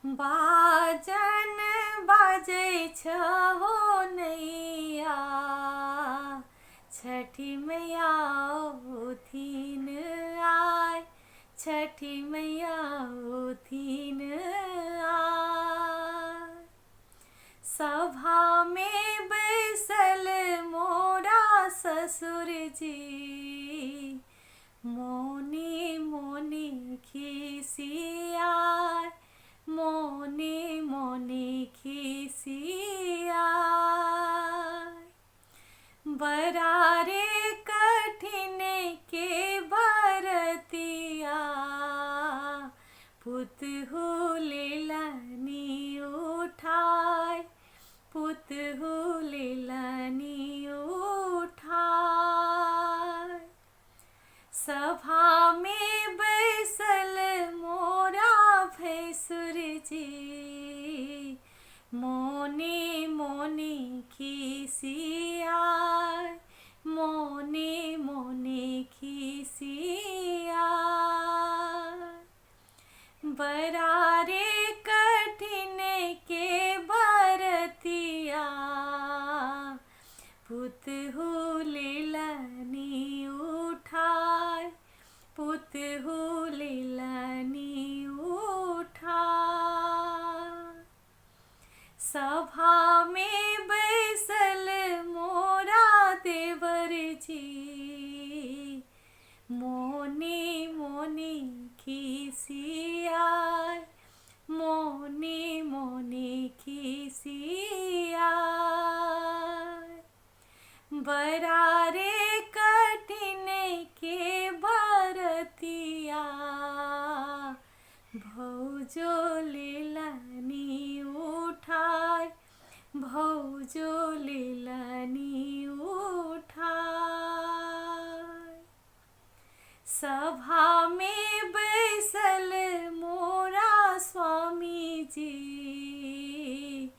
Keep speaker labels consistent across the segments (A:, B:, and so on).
A: बाजन बाजै छहो नैया, छठी मैया ओथिन आय, छठी मैया ओथिन आय। सभा में बैसल मोरा ससुर जी, मोनी मोनी खिसियाय, मोनी मोनी खिसियाय। बरारे कठिन के बरतिया, पुतहु लेलनी उठाय, पुतहु लेलनी उठाय। सभा में बैसल मोरा भैसुर जी, मोनी मोनी खिसियाय, मोनी मोनी खिसियाय। बरारे कठिन के बरतिया, पुतहु लेलनी उठाय, पुतहु लेलनी उठाय। सभा में बैसल मोरा देवर जी, मोनी मोनी खिसियाय, मोनी मोनी खिसियाय। बरारे कठिन के बरतिया, भौजो लेलनी उठाय, भौजो लेलनी उठाय। सभा में बैसल मोरा स्वामी जी,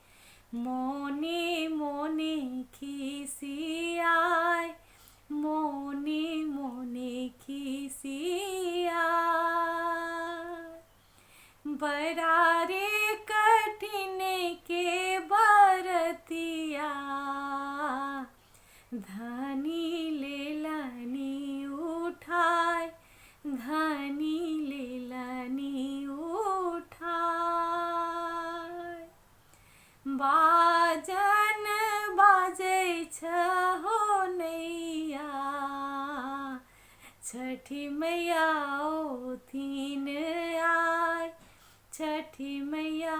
A: मोनी मोनी खिसियाय, मोनी मोनी खिसियाय। बरारे कठिन के बरतिया, धनी लेलनी उठाय, धनी लेलनी उठाय। बाजन बाजै छहो नैया, छठी मैया ओथिन आय, छठी मैया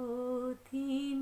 A: ओथिन